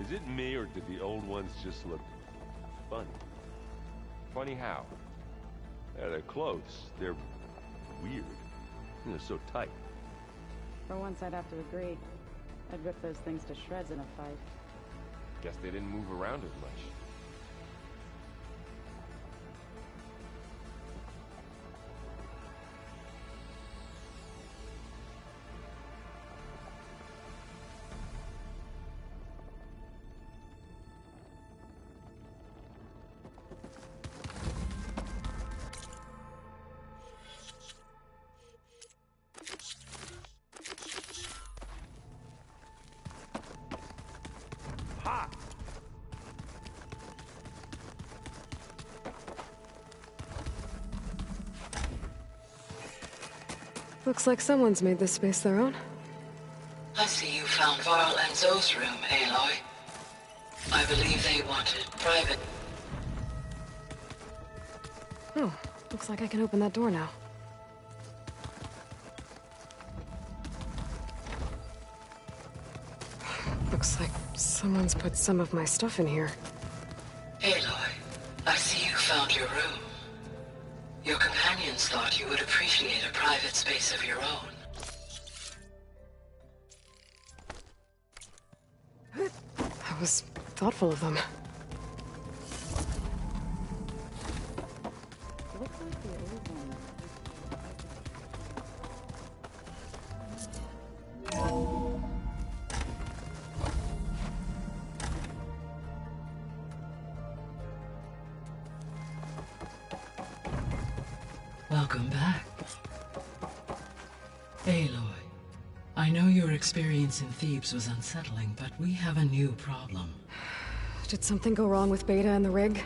Is it me, or did the old ones just look funny? Funny how? Yeah, they're close. They're weird. They're so tight. For once, I'd have to agree. I'd rip those things to shreds in a fight. Guess they didn't move around as much. Looks like someone's made this space their own. I see you found Varl and Zoe's room, Aloy. I believe they wanted private. Oh, looks like I can open that door now. Looks like someone's put some of my stuff in here. Aloy, I see you found your room. Your companions thought you would appreciate a private space of your own. That was thoughtful of them. Looks like the old one. Welcome back. Aloy, I know your experience in Thebes was unsettling, but we have a new problem. Did something go wrong with Beta and the rig?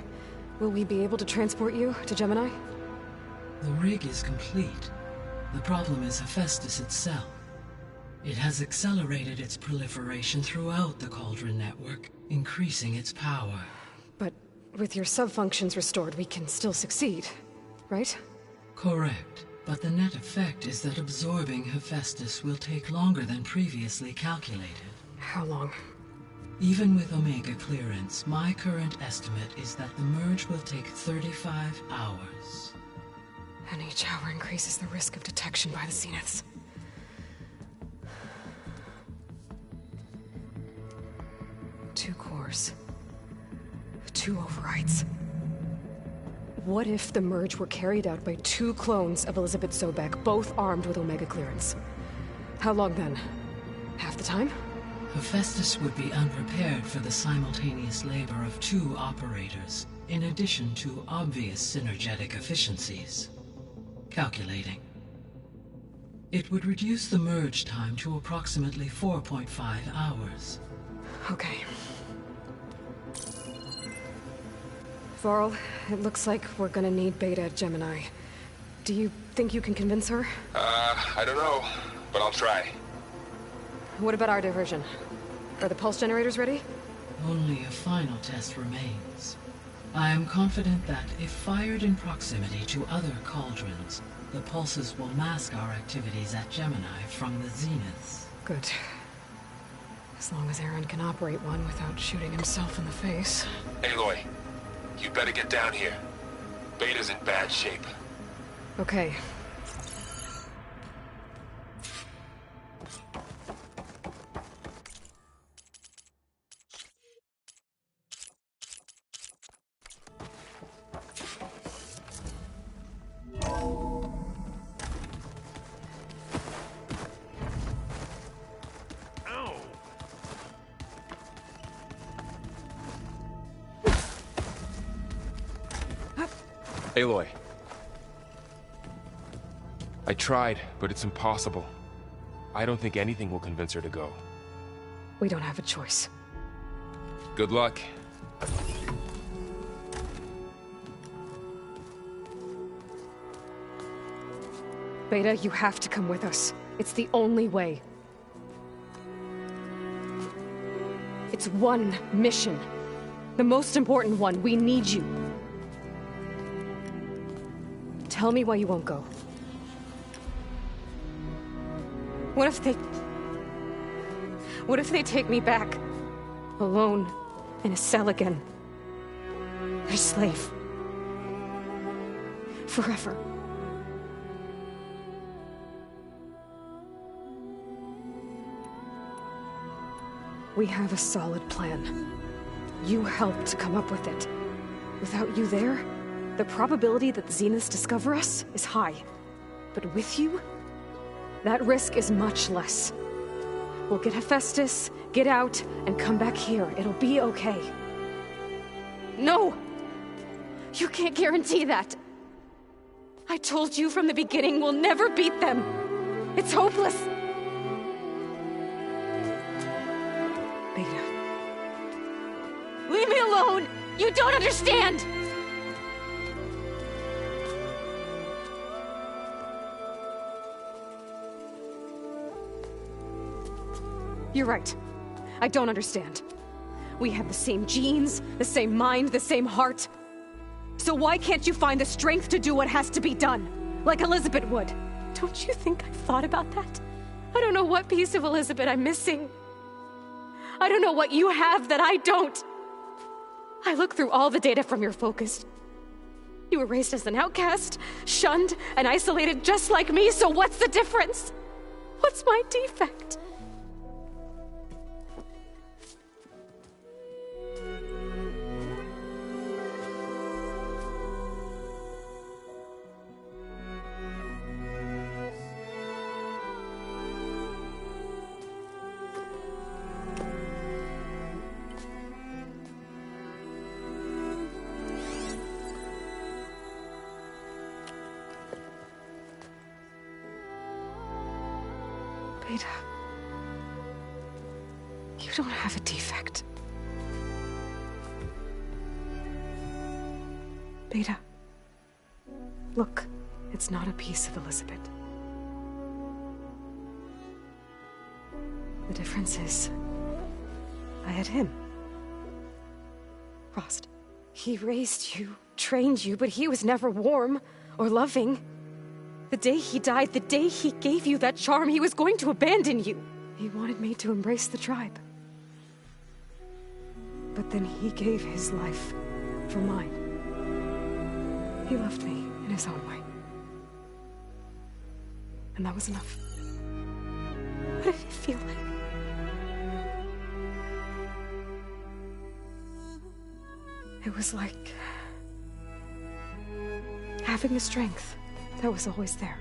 Will we be able to transport you to Gemini? The rig is complete. The problem is Hephaestus itself. It has accelerated its proliferation throughout the Cauldron network, increasing its power. But with your sub-functions restored, we can still succeed, right? Correct, but the net effect is that absorbing Hephaestus will take longer than previously calculated. How long? Even with Omega clearance, my current estimate is that the merge will take 35 hours. And each hour increases the risk of detection by the Zeniths. Two cores. Two overrides. What if the merge were carried out by two clones of Elizabeth Sobek, both armed with Omega clearance? How long then? Half the time? Hephaestus would be unprepared for the simultaneous labor of two operators, in addition to obvious synergetic efficiencies. Calculating. It would reduce the merge time to approximately 4.5 hours. Okay. Varl, it looks like we're gonna need Beta at Gemini. Do you think you can convince her? I don't know, but I'll try. What about our diversion? Are the pulse generators ready? Only a final test remains. I am confident that if fired in proximity to other cauldrons, the pulses will mask our activities at Gemini from the Zeniths. Good. As long as Aaron can operate one without shooting himself in the face. Aloy, you better get down here. Beta's in bad shape. Okay. Aloy. I tried, but it's impossible. I don't think anything will convince her to go. We don't have a choice. Good luck. Beta, you have to come with us. It's the only way. It's one mission. The most important one. We need you. Tell me why you won't go. What if they take me back? alone, in a cell again. Their slave. Forever. We have a solid plan. You helped come up with it. Without you there, the probability that the Zeniths discover us is high. But with you, that risk is much less. We'll get Hephaestus, get out, and come back here. It'll be okay. No! You can't guarantee that. I told you from the beginning we'll never beat them. It's hopeless. Beta. Leave me alone! You don't understand! You're right. I don't understand. We have the same genes, the same mind, the same heart. So why can't you find the strength to do what has to be done? Like Elizabeth would. Don't you think I've thought about that? I don't know what piece of Elizabeth I'm missing. I don't know what you have that I don't. I look through all the data from your focus. You were raised as an outcast, shunned, and isolated just like me, so what's the difference? What's my defect? Beta, you don't have a defect. Beta, look, it's not a piece of Elizabeth. The difference is, I had him. Frost. He raised you, trained you, but he was never warm or loving. The day he died, the day he gave you that charm, he was going to abandon you. He wanted me to embrace the tribe. But then he gave his life for mine. He loved me in his own way. And that was enough. What did it feel like? It was like having the strength that was always there.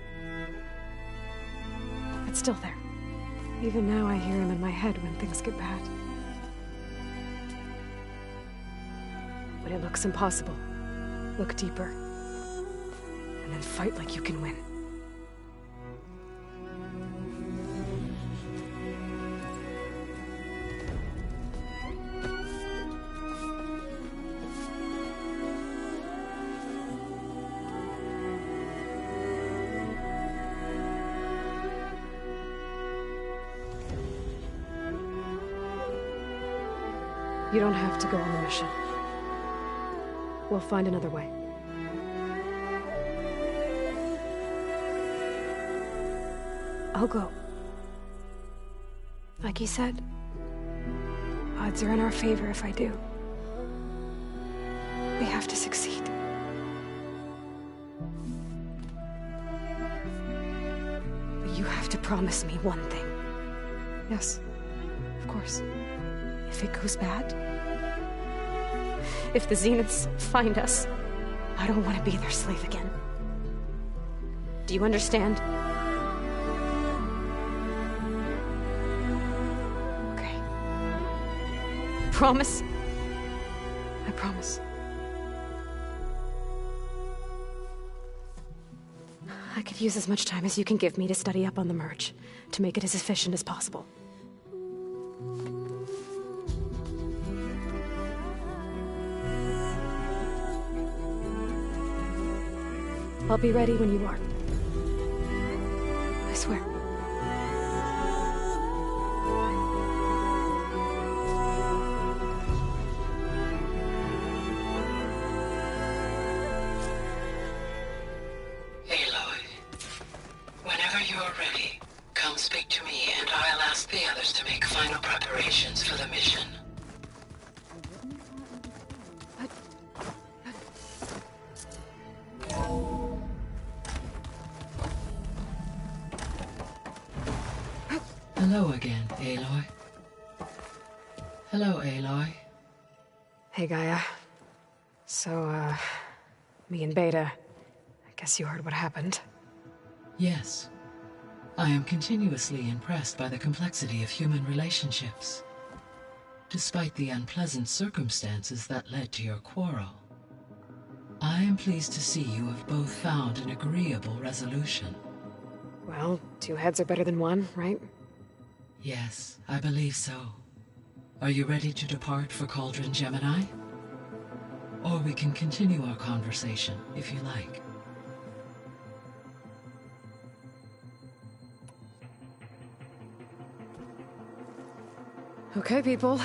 It's still there. Even now I hear him in my head when things get bad. When it looks impossible, look deeper. And then fight like you can win. You don't have to go on the mission. We'll find another way. I'll go. Like you said, odds are in our favor if I do. We have to succeed. But you have to promise me one thing. Yes, of course. If it goes bad, if the Zeniths find us, I don't want to be their slave again. Do you understand? Okay. Promise? I promise. I could use as much time as you can give me to study up on the merge, to make it as efficient as possible. I'll be ready when you are. I swear. Aloy, whenever you're ready, come speak to me and I'll ask the others to make final preparations for the mission. Hello again, Aloy. Hello, Aloy. Hey, Gaia. So, me and Beta, I guess you heard what happened. Yes. I am continuously impressed by the complexity of human relationships. Despite the unpleasant circumstances that led to your quarrel, I am pleased to see you have both found an agreeable resolution. Well, 2 heads are better than 1, right? Yes, I believe so. Are you ready to depart for Cauldron Gemini? Or we can continue our conversation, if you like. Okay, people.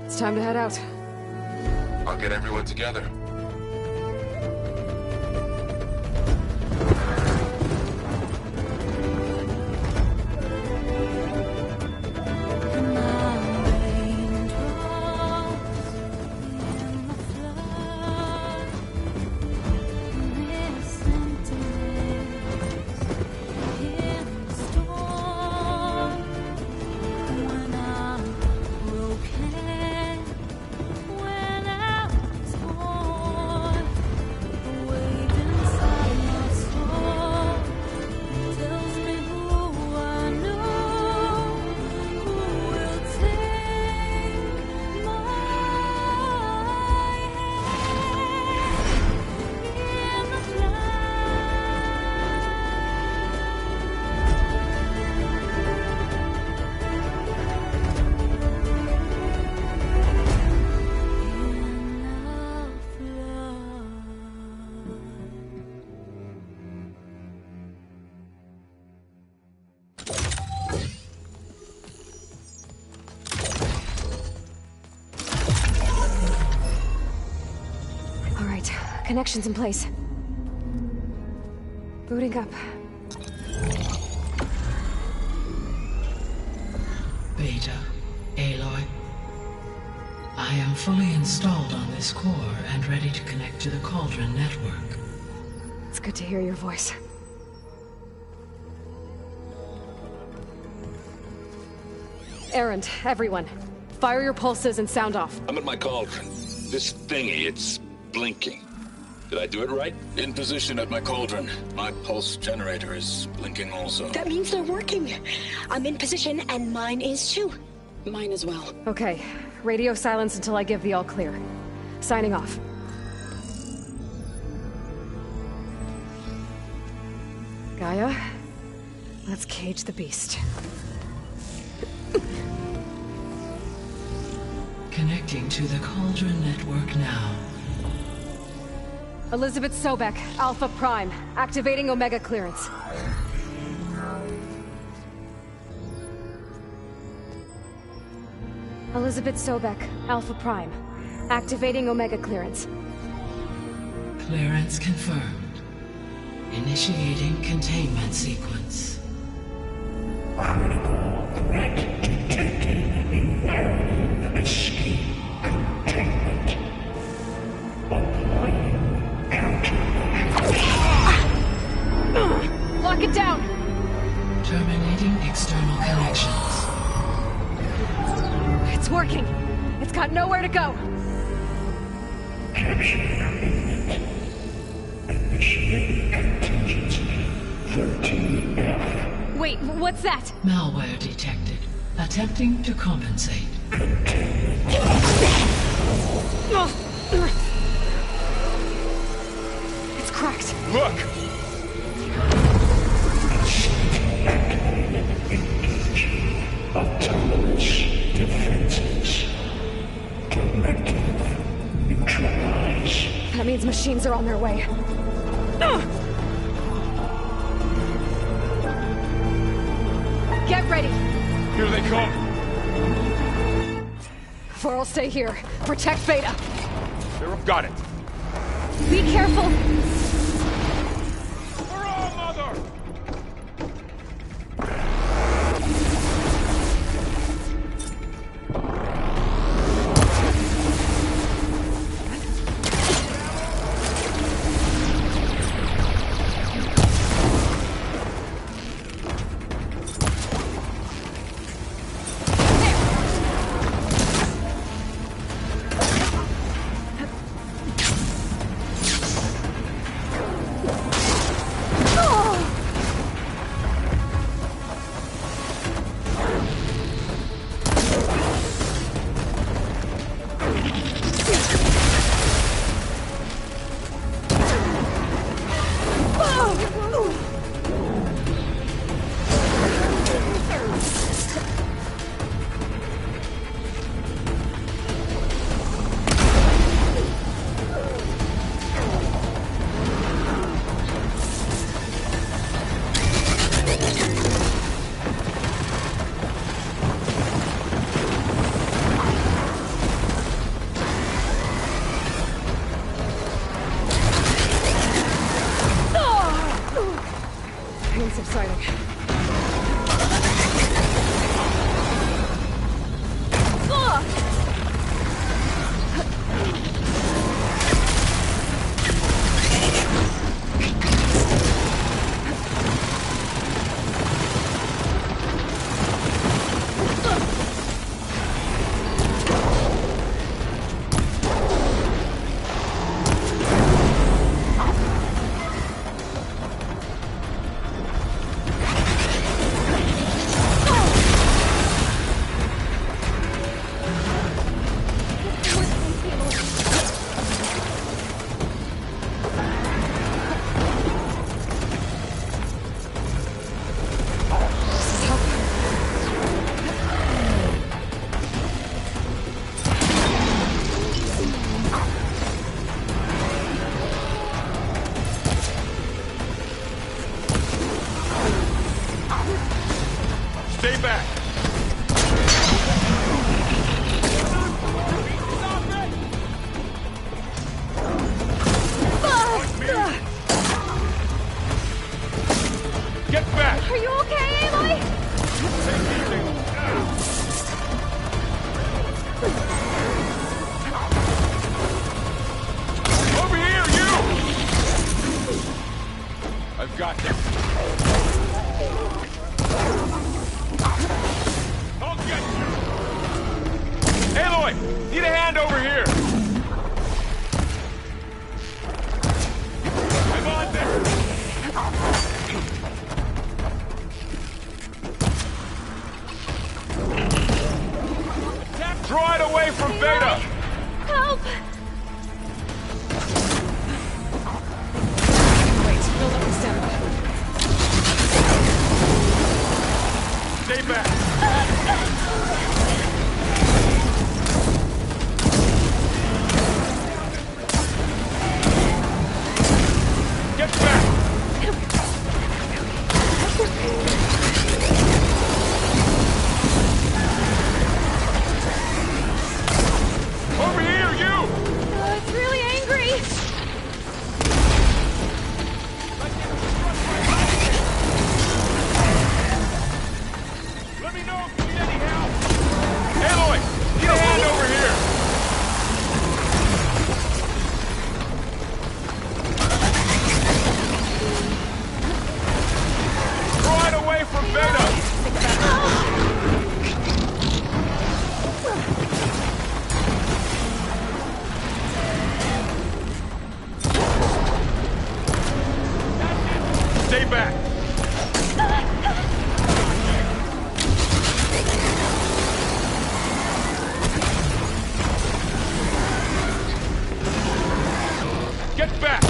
It's time to head out. I'll get everyone together. Connections in place. Booting up. Beta, Aloy. I am fully installed on this core and ready to connect to the Cauldron network. It's good to hear your voice. Errand, everyone. Fire your pulses and sound off. I'm at my cauldron. This thingy, it's blinking. Did I do it right? In position at my cauldron. My pulse generator is blinking also. That means they're working. I'm in position, and mine is too. Mine as well. Okay. Radio silence until I give the all clear. Signing off. Gaia, let's cage the beast. Connecting to the Cauldron network now. Elizabeth Sobek, Alpha Prime, activating Omega clearance. Elizabeth Sobek, Alpha Prime, activating Omega clearance. Clearance confirmed. Initiating containment sequence. Critical threat detected. Environment escape containment. Applying Lock it down! Terminating external connections. It's working. It's got nowhere to go. Capture imminent. Initiate contingency 13F. Wait, what's that? Malware detected. Attempting to compensate. It's cracked. Look! Engage. Autonomous defenses. Directive. Neutralize. That means machines are on their way. Get ready! Here they come! I'll stay here. Protect Beta. Got it! Be careful! Hurrah, mother! Stay back! Get back!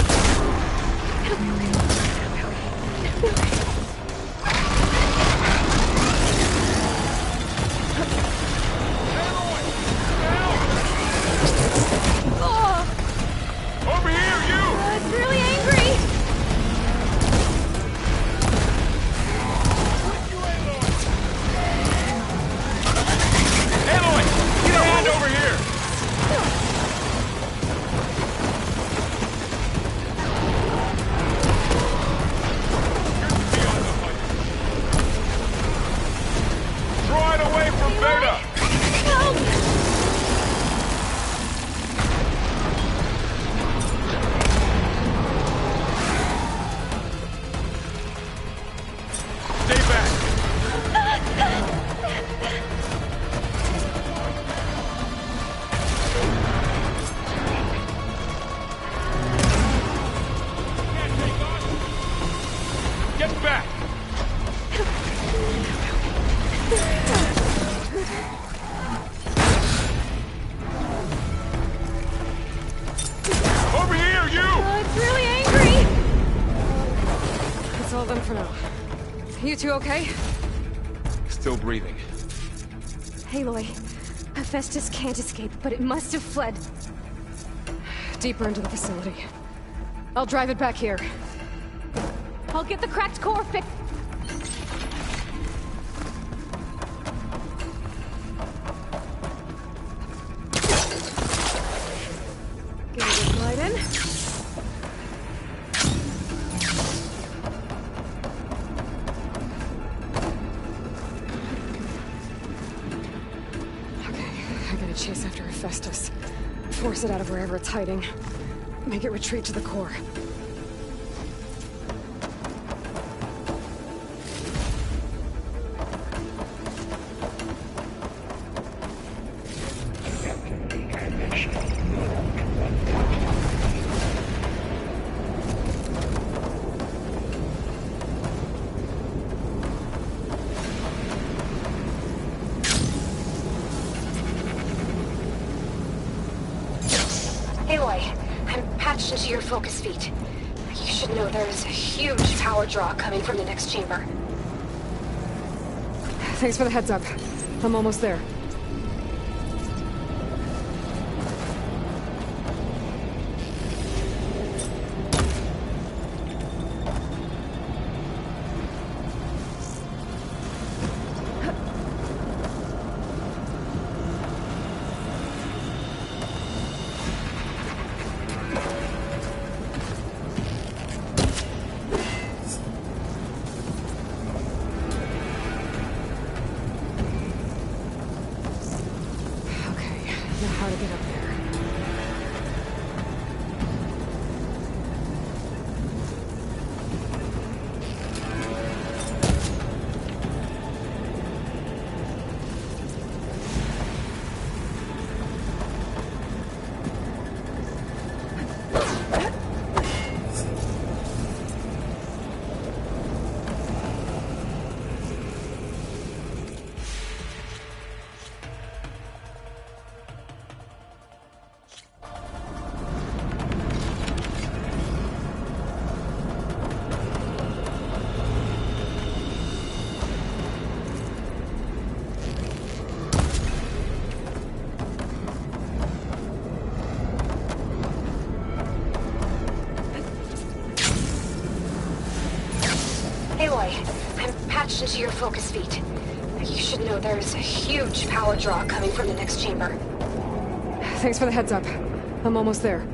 Over here, you! It's really angry! Aloy! Get a hand over here! Draw it away from Beta! Help! Stay back! Get back! Over here, you! It's really angry! That's all of them for now. You two okay? Still breathing. Aloy, Hephaestus can't escape, but it must have fled. Deeper into the facility. I'll drive it back here. I'll get the cracked core fixed. Get a good glide in. Okay, I gotta chase after Hephaestus. Force it out of wherever it's hiding. Make it retreat to the core. Aloy, I'm patched into your focus feed. You should know there's a huge power draw coming from the next chamber. Thanks for the heads up. I'm almost there. How to get up there. I'm patched into your focus feed. You should know there's a huge power draw coming from the next chamber. Thanks for the heads up. I'm almost there.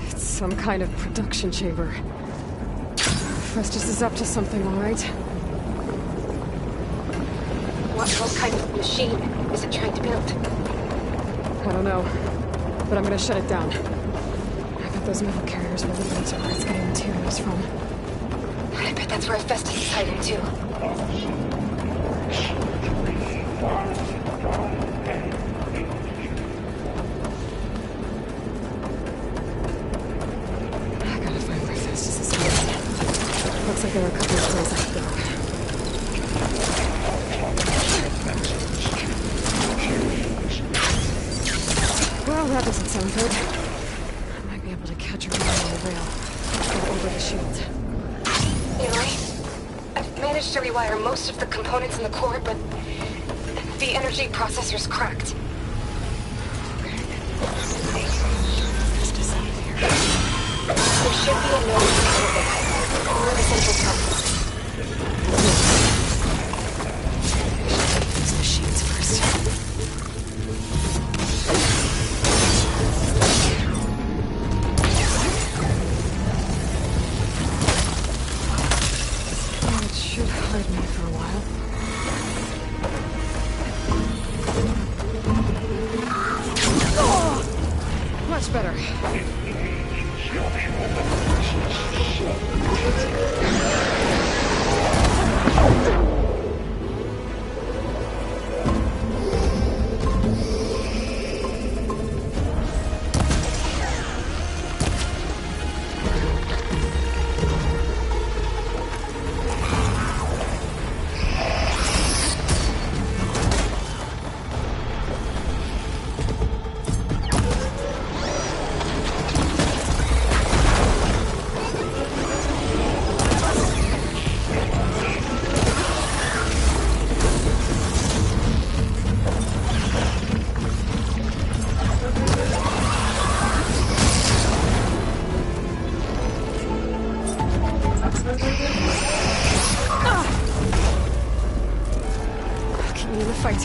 It's some kind of production chamber. Festus is up to something, all right? What kind of machine is it trying to build? I don't know, but I'm gonna shut it down. I bet those metal carriers will lead into where it's getting materials from. I bet that's where Festus is hiding too. I gotta find where Festus is hiding. There are a couple of clothes I could go. Well, that doesn't sound good. I might be able to catch her on the rail. Go over the shield. Eli, I've managed to rewire most of the components in the core, but the energy processor's cracked. There should be a node or the central terminal. Use machines first. It should hide me for a while. Oh! Much better. Keep me in the fight.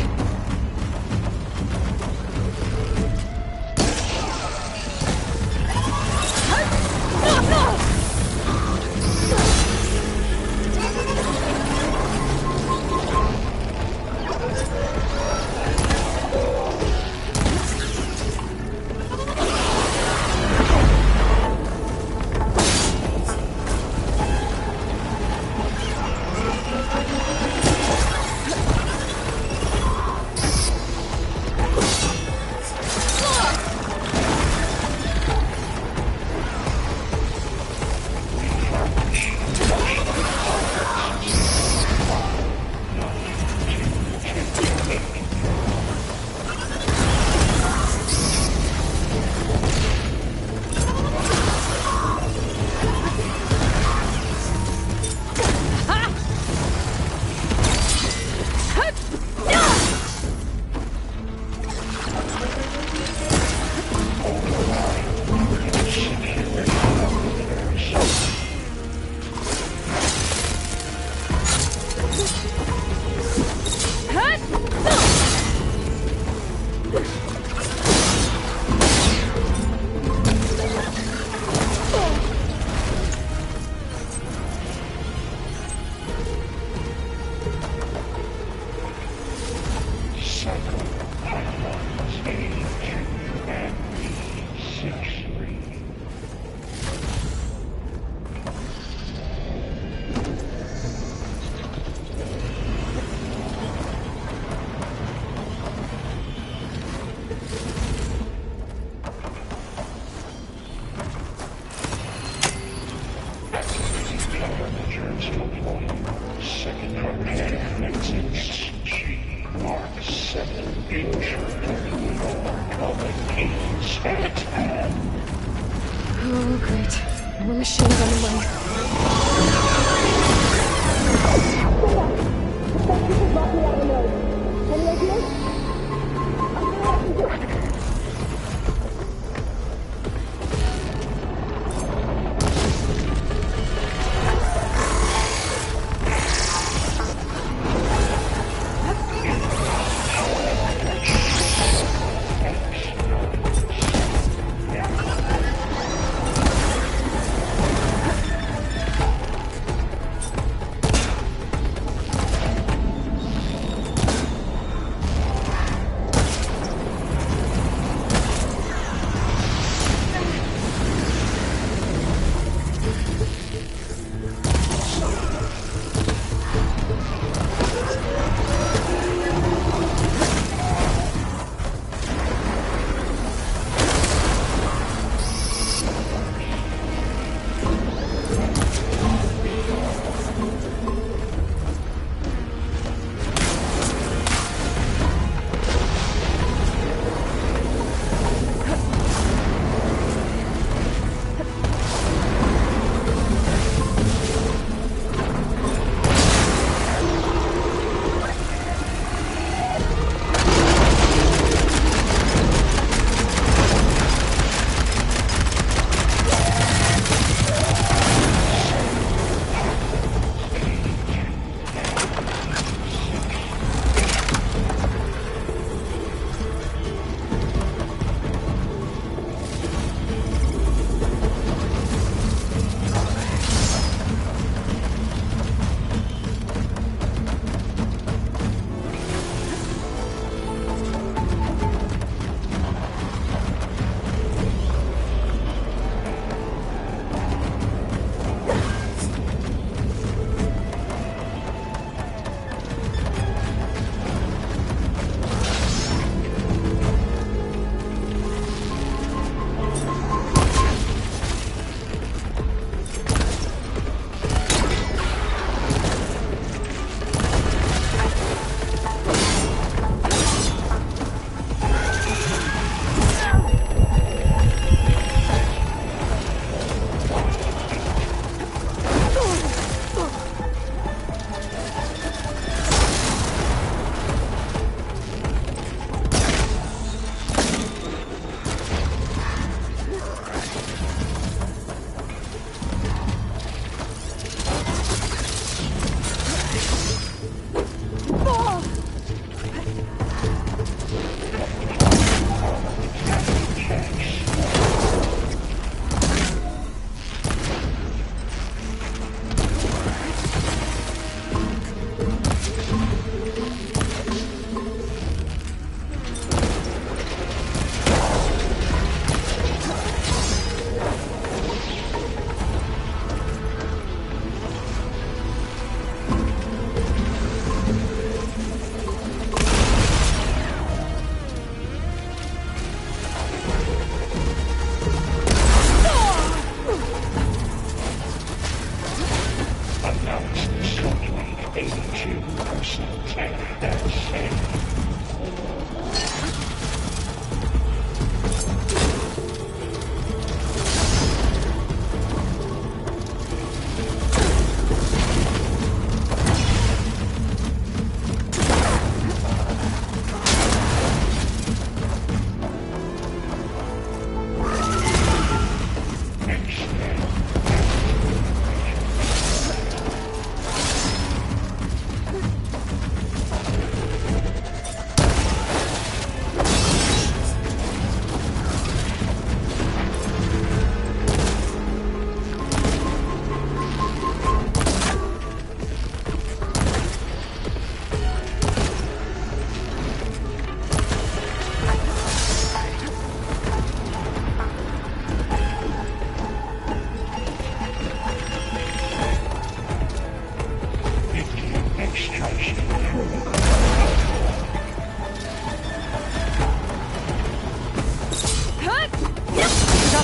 Oh, great. More machines on the way.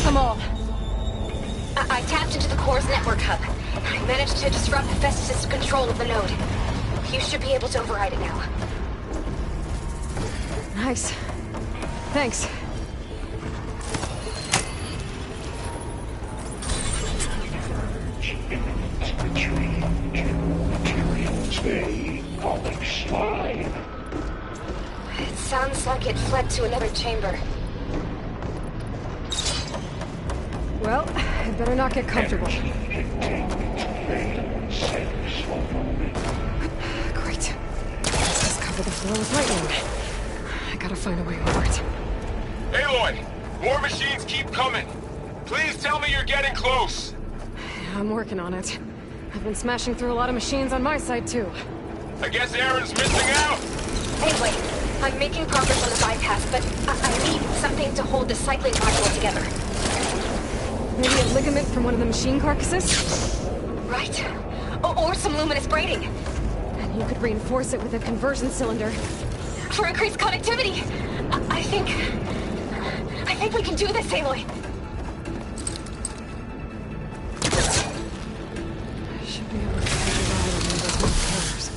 them all. I tapped into the core's network hub. I managed to disrupt Festus' control of the node. You should be able to override it now. Nice. Thanks. They falling slime. It sounds like it fled to another chamber. Well, I better not get comfortable. Great. Let's just cover the floor with lightning. I gotta find a way over it. Aloy! More machines keep coming! Please tell me you're getting close! Yeah, I'm working on it. I've been smashing through a lot of machines on my side, too. I guess Aaron's missing out! Anyway, I'm making progress on the bypass, but I need something to hold the cycling module together. Maybe a ligament from one of the machine carcasses? Right. Or some luminous braiding. And you could reinforce it with a conversion cylinder. For increased connectivity. I think we can do this, Aloy. I should be able to take a ride on one of those new cars.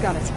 Got it.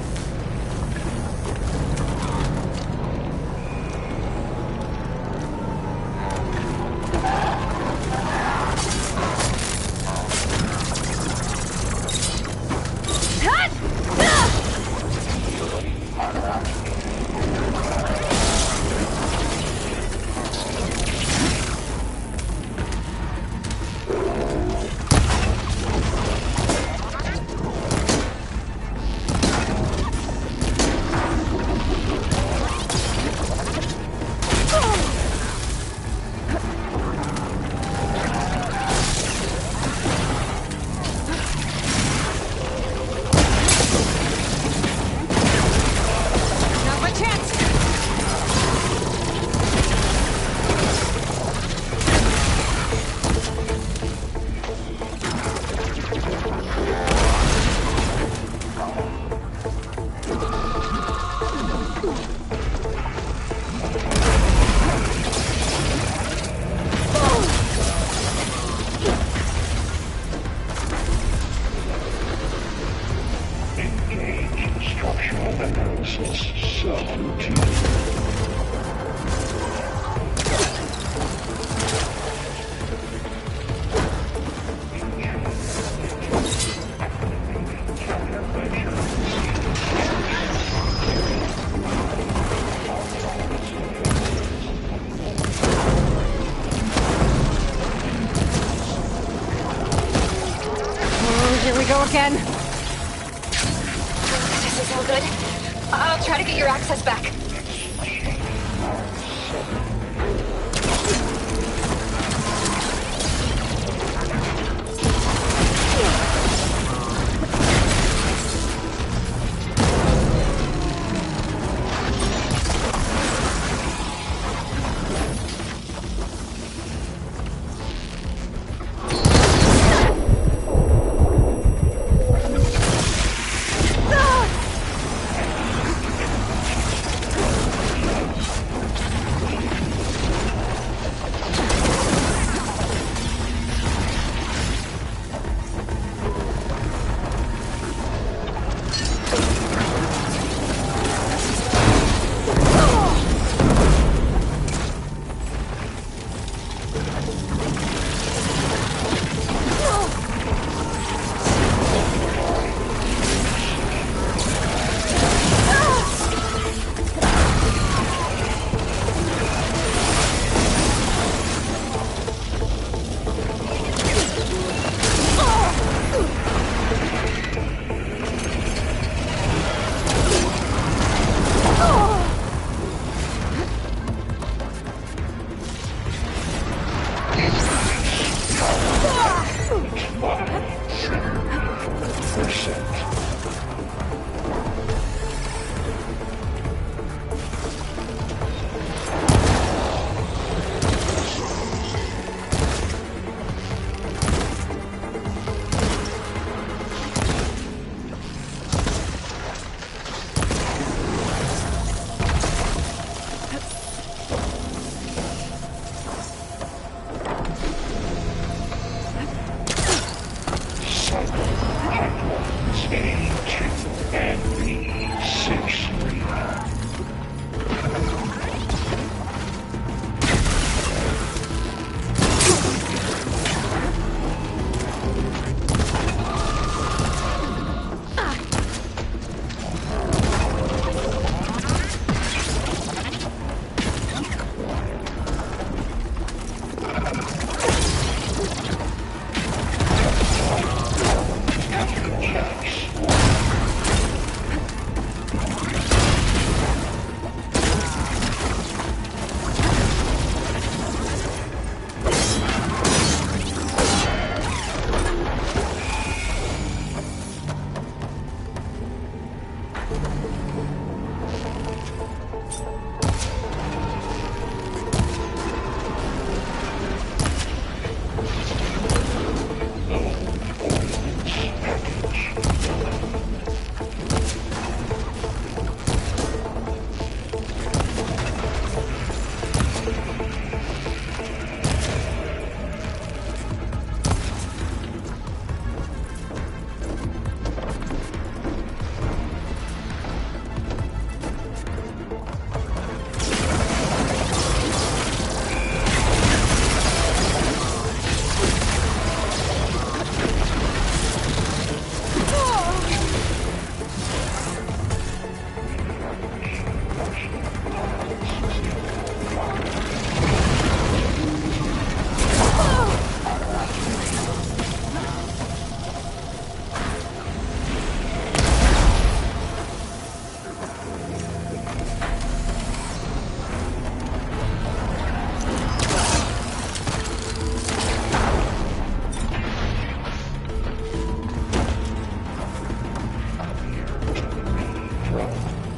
Again. This is all good. I'll try to get your access back.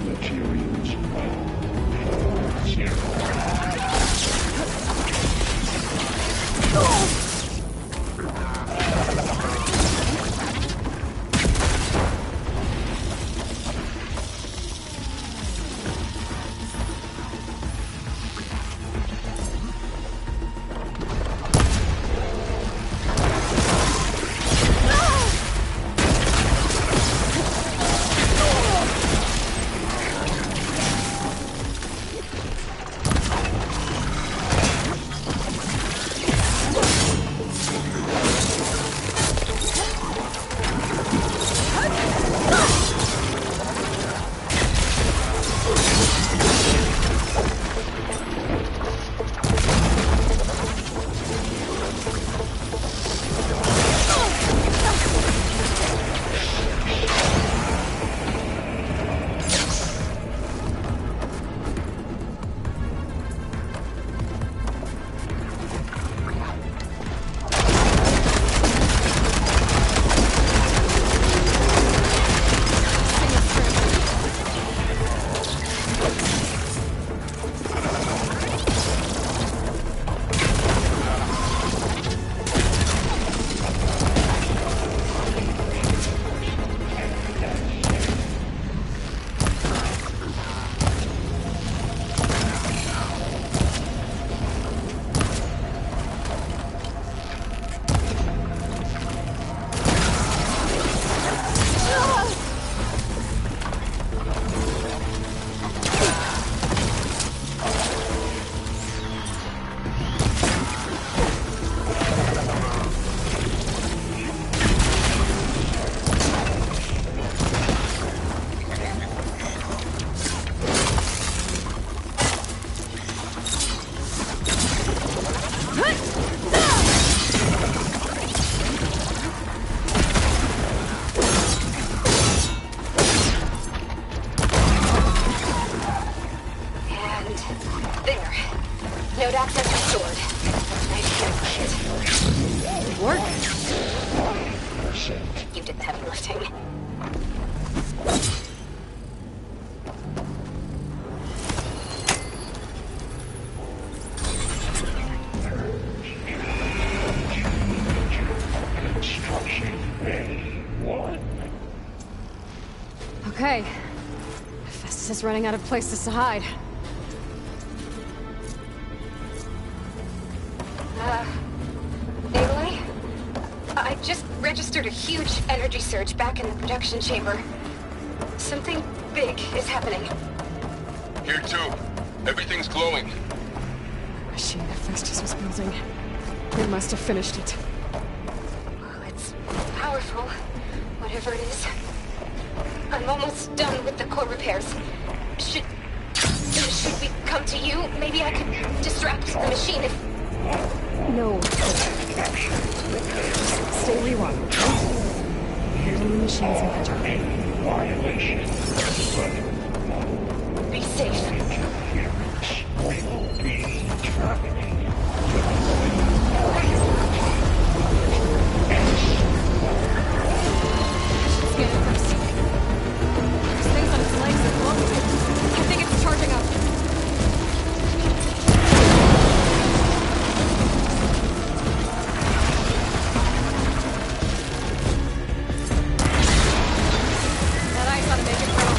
Materials 140. Node access restored. Nice shit. Work? You did the heavy lifting. Okay. Festus is running out of places to hide. Aloy? I just registered a huge energy surge back in the production chamber. Something big is happening. Here too. Everything's glowing. The machine that Festus was building. They must have finished it. Well, it's powerful, whatever it is. I'm almost done with the core repairs. Should we come to you? Maybe I could distract the machine if... No. Stay where you are. Handle the machines and catch up. Be safe. Scan it first. There's things on its legs that belong to it. I think it's charging up. That ice ought to make it grow.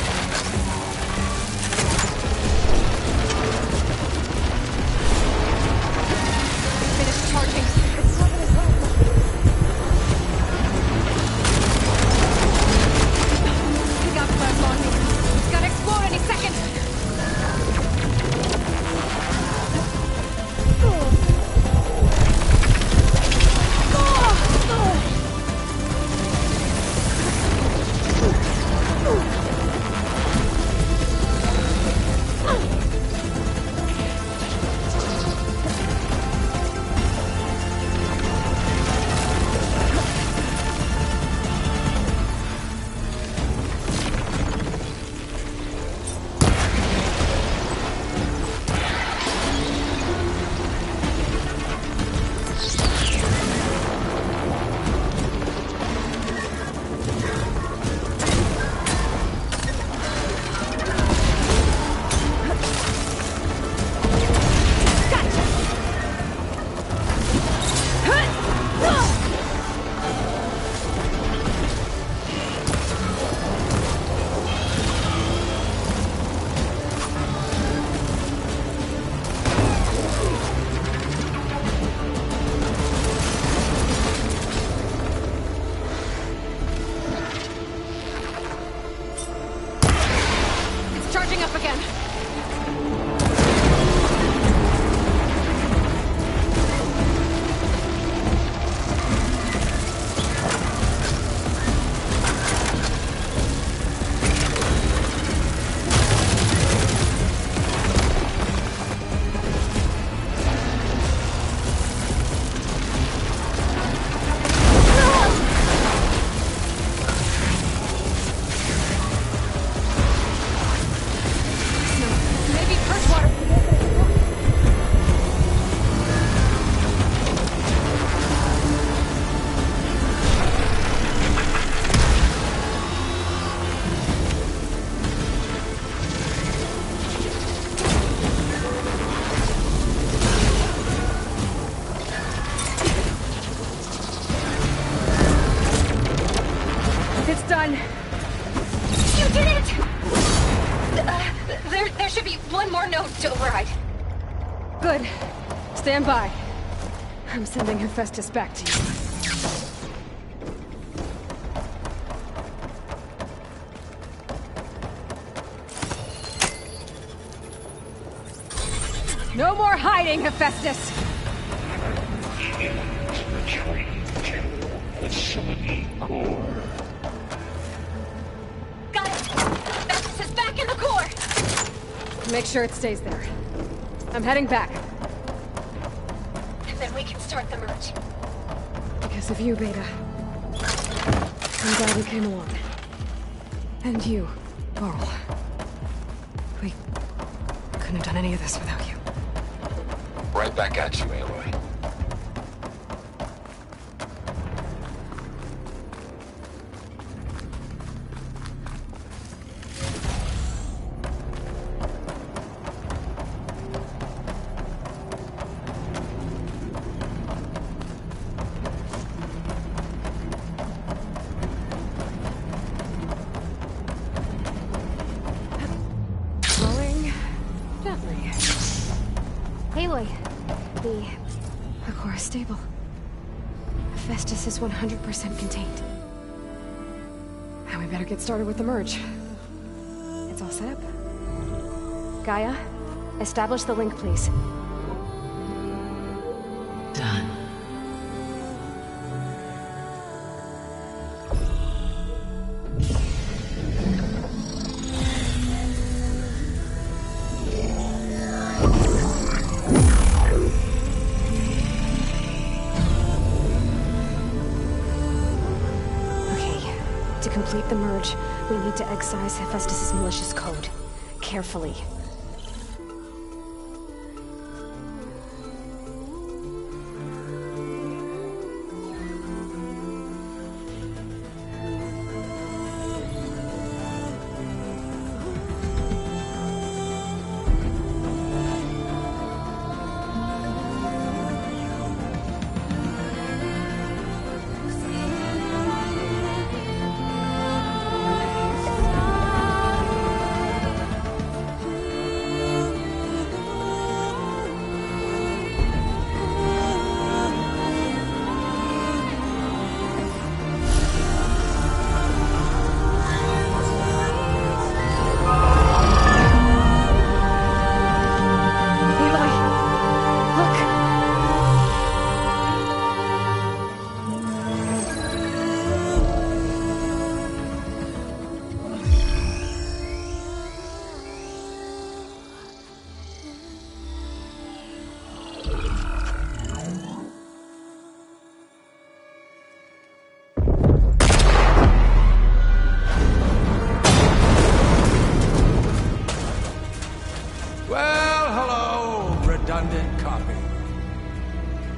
up again. It's done. You did it! There should be one more node to override. Good. Stand by. I'm sending Hephaestus back to you. No more hiding, Hephaestus! Retreat to facility core. Got it! Hephaestus is back in the core! Make sure it stays there. I'm heading back. And then we can start the merge. Because of you, Beta. I'm glad you came along. And you, Laurel. We couldn't have done any of this without you. Right back at you, Aloy. Rolling gently. Aloy, The core is stable. Hephaestus is 100% contained. And we better get started with the merge. It's all set up. Gaia, establish the link, please. Done. Okay, to complete the merge, we need to excise Hephaestus' malicious code. Carefully. Well, hello, redundant copy.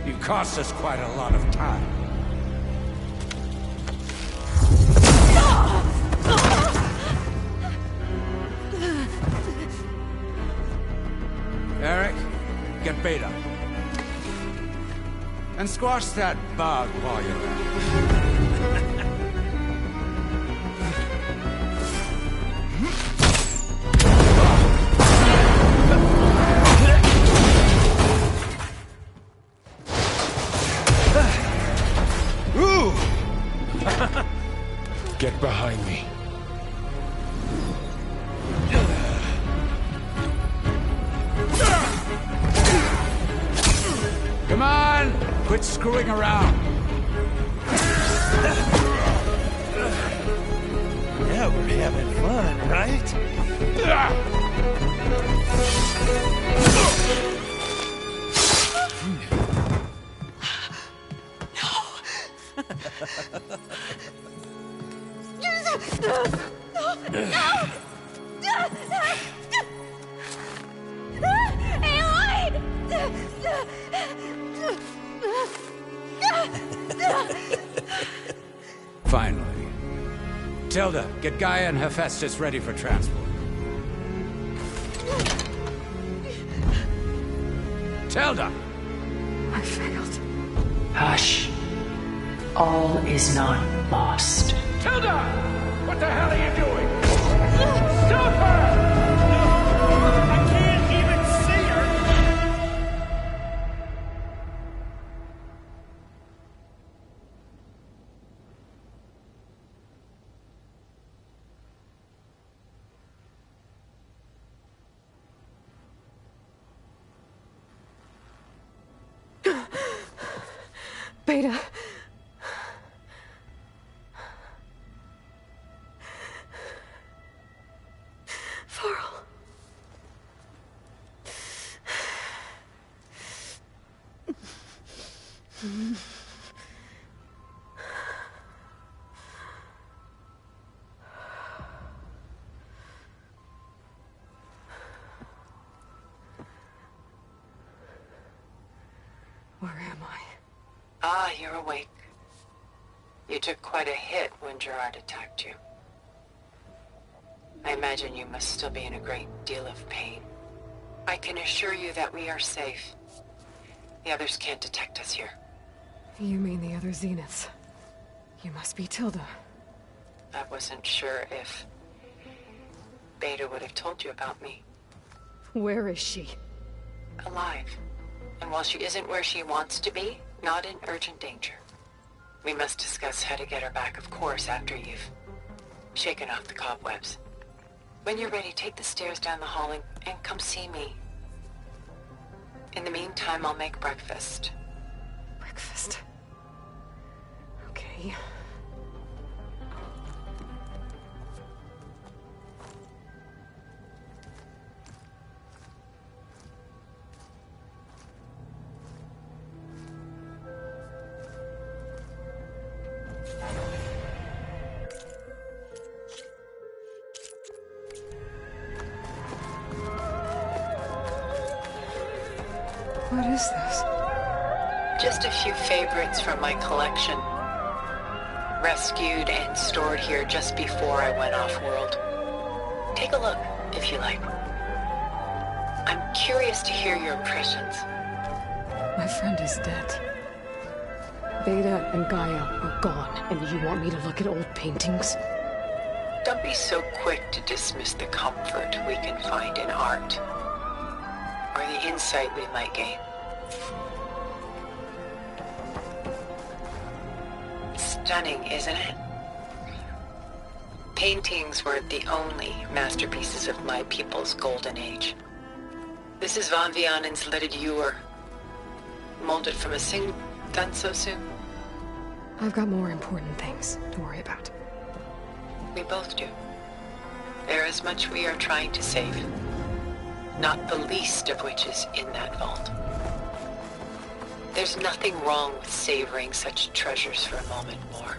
You cost us quite a lot of time. Eric, get Beta. And squash that bug while you're at it. Get behind me. Quit screwing around. Yeah, we're having fun, right? Finally. Tilda, get Gaia and Hephaestus ready for transport. Tilda! I failed. Hush. All is not lost. Tilda! What the hell are you doing? Stop her! I can't even see her! Beta. Farrell. Where am I? Ah, you're awake. You took quite a hit when Gerard attacked you. I imagine you must still be in a great deal of pain. I can assure you that we are safe. The others can't detect us here. You mean the other Zeniths? You must be Tilda. I wasn't sure if Beta would have told you about me. Where is she? Alive. And while she isn't where she wants to be, not in urgent danger. We must discuss how to get her back, of course, after you've shaken off the cobwebs. When you're ready, take the stairs down the hall and come see me. In the meantime, I'll make breakfast. Breakfast. Okay. What is this? Just a few favorites from my collection. Rescued and stored here just before I went off-world. Take a look, if you like. I'm curious to hear your impressions. My friend is dead. Beta and Gaia are gone, and you want me to look at old paintings? Don't be so quick to dismiss the comfort we can find in art. Or the insight we might gain. Stunning, isn't it? Paintings weren't the only masterpieces of my people's golden age. This is Van Vianen's Leaded Ewer. Molded from a sing done so soon? I've got more important things to worry about. We both do. There is much we are trying to save. Not the least of which is in that vault. There's nothing wrong with savoring such treasures for a moment more.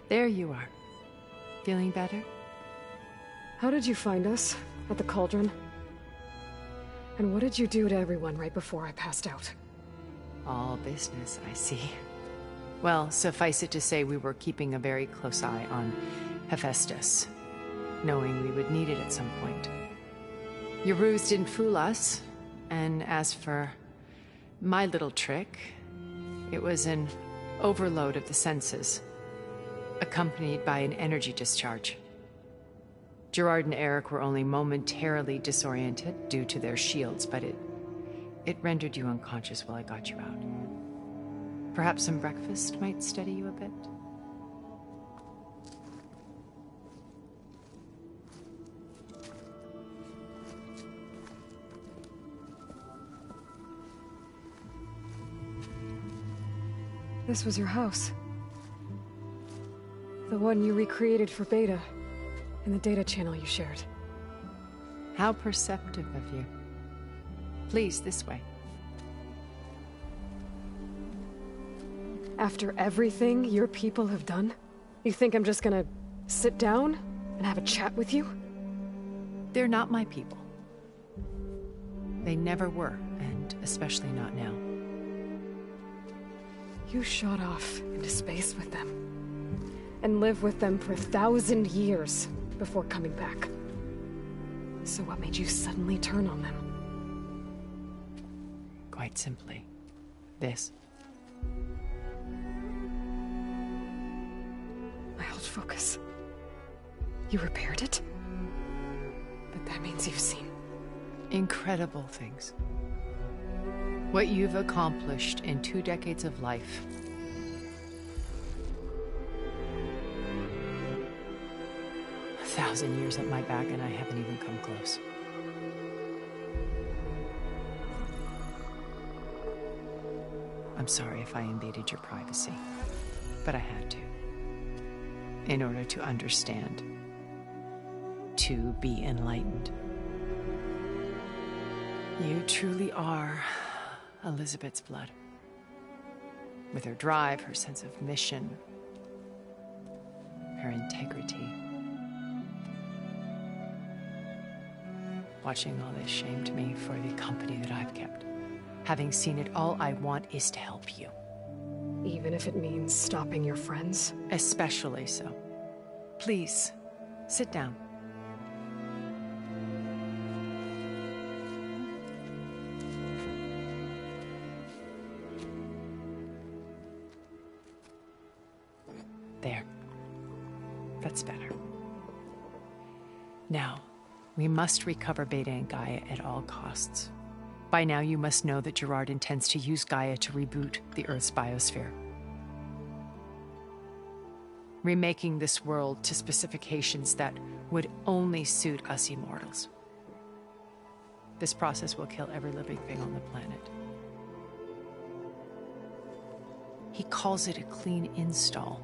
There you are. Feeling better? How did you find us? At the cauldron? And what did you do to everyone right before I passed out? All business, I see. Well, suffice it to say we were keeping a very close eye on Hephaestus, knowing we would need it at some point. Your ruse didn't fool us, and as for my little trick, it was an overload of the senses, accompanied by an energy discharge. Gerard and Eric were only momentarily disoriented due to their shields, but it rendered you unconscious while I got you out. Perhaps some breakfast might steady you a bit? This was your house. The one you recreated for Beta, in the data channel you shared. How perceptive of you. Please, this way. After everything your people have done, you think I'm just gonna sit down and have a chat with you? They're not my people. They never were, and especially not now. You shot off into space with them, and lived with them for 1,000 years before coming back. So what made you suddenly turn on them? Quite simply, this. My old focus. You repaired it? But that means you've seen incredible things. What you've accomplished in 2 decades of life. A 1,000 years at my back and I haven't even come close. I'm sorry if I invaded your privacy, but I had to. In order to understand. To be enlightened. You truly are Elizabeth's blood. With her drive, her sense of mission, her integrity. Watching all this shamed me for the company that I've kept. Having seen it, all I want is to help you. Even if it means stopping your friends? Especially so. Please, sit down. There. That's better. Now, we must recover Beta and Gaia at all costs. By now, you must know that Gerard intends to use Gaia to reboot the Earth's biosphere. Remaking this world to specifications that would only suit us immortals. This process will kill every living thing on the planet. He calls it a clean install.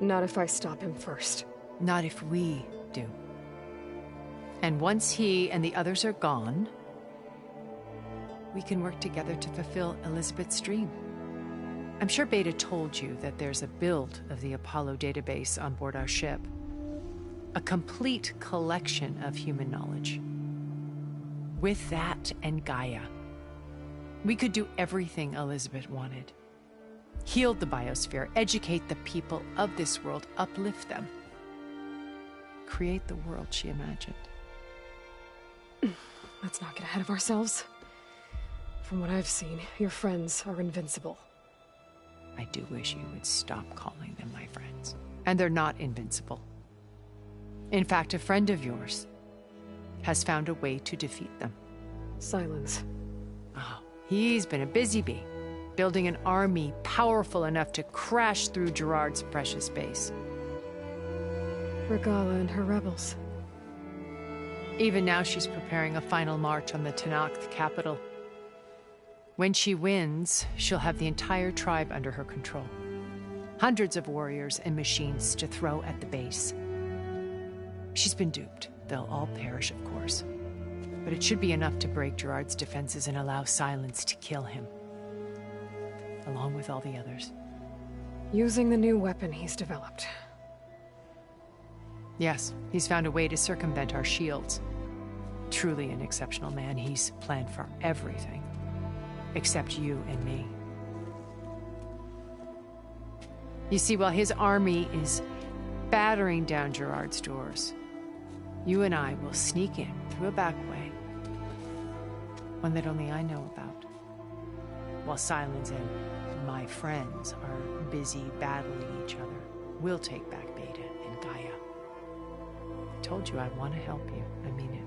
Not if I stop him first. Not if we do. And once he and the others are gone, we can work together to fulfill Elizabeth's dream. I'm sure Beta told you that there's a build of the Apollo database on board our ship. A complete collection of human knowledge. With that and Gaia, we could do everything Elizabeth wanted. Heal the biosphere, educate the people of this world, uplift them. Create the world she imagined. Let's not get ahead of ourselves. From what I've seen, your friends are invincible. I do wish you would stop calling them my friends. And they're not invincible. In fact, a friend of yours has found a way to defeat them. Silence. Oh, he's been a busy bee, building an army powerful enough to crash through Gerard's precious base. Regala and her rebels. Even now she's preparing a final march on the Tenakth capital. When she wins, she'll have the entire tribe under her control. Hundreds of warriors and machines to throw at the base. She's been duped. They'll all perish, of course. But it should be enough to break Gerard's defenses and allow Silence to kill him. Along with all the others. Using the new weapon he's developed. Yes, he's found a way to circumvent our shields. Truly an exceptional man. He's planned for everything. Except you and me. You see, while his army is battering down Gerard's doors, you and I will sneak in through a back way. One that only I know about. While Silence and my friends are busy battling each other, we'll take back Beta and Gaia. told you I want to help you. I mean it.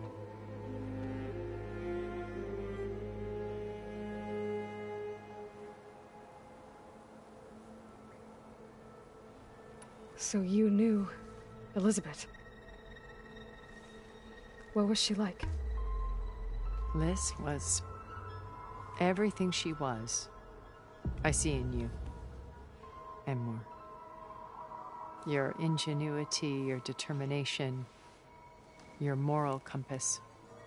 So you knew Elizabeth. What was she like? Liz was everything she was. I see in you. And more. Your ingenuity, your determination, your moral compass.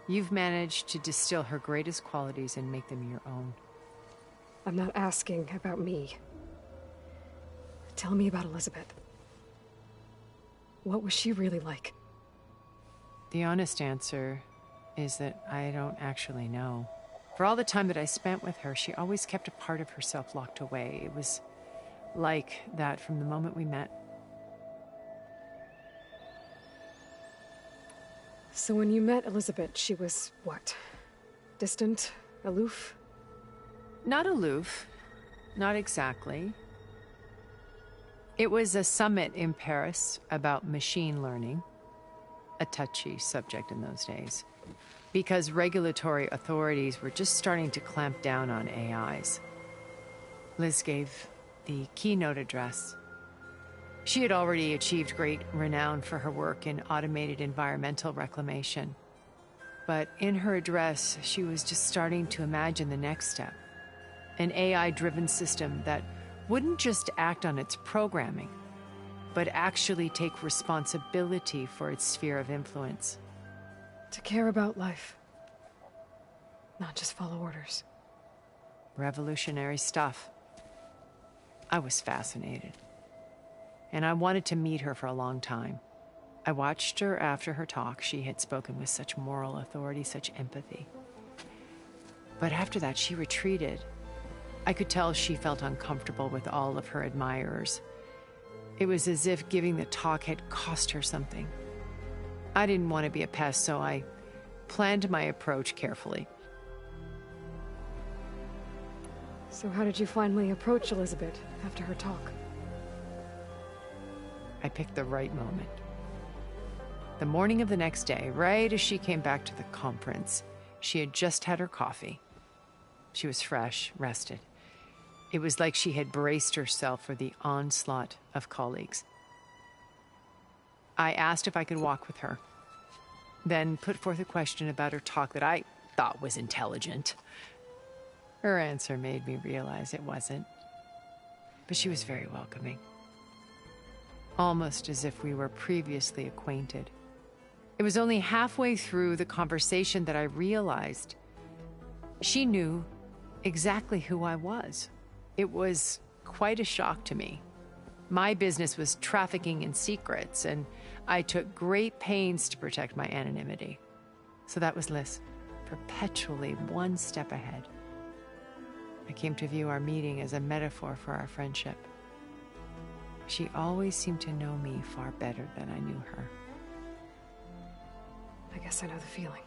You've managed to distill her greatest qualities and make them your own. I'm not asking about me. Tell me about Elizabeth. What was she really like? The honest answer is that I don't actually know. For all the time that I spent with her, she always kept a part of herself locked away. It was like that from the moment we met. So when you met Elizabeth, she was what? Distant? Aloof? Not aloof. Not exactly. It was a summit in Paris about machine learning. A touchy subject in those days. Because regulatory authorities were just starting to clamp down on AIs. Liz gave the keynote address. She had already achieved great renown for her work in automated environmental reclamation. But in her address, she was just starting to imagine the next step. An AI-driven system that wouldn't just act on its programming, but actually take responsibility for its sphere of influence. To care about life. Not just follow orders. Revolutionary stuff. I was fascinated. And I wanted to meet her for a long time. I watched her after her talk. She had spoken with such moral authority, such empathy. But after that, she retreated. I could tell she felt uncomfortable with all of her admirers. It was as if giving the talk had cost her something. I didn't want to be a pest, so I planned my approach carefully. So how did you finally approach Elizabeth after her talk? I picked the right moment. The morning of the next day, right as she came back to the conference, she had just had her coffee. She was fresh, rested. It was like she had braced herself for the onslaught of colleagues. I asked if I could walk with her, then put forth a question about her talk that I thought was intelligent. Her answer made me realize it wasn't, but she was very welcoming. Almost as if we were previously acquainted. It was only halfway through the conversation that I realized she knew exactly who I was. It was quite a shock to me. My business was trafficking in secrets, and I took great pains to protect my anonymity. So that was Liz, perpetually one step ahead. I came to view our meeting as a metaphor for our friendship. She always seemed to know me far better than I knew her. I guess I know the feeling.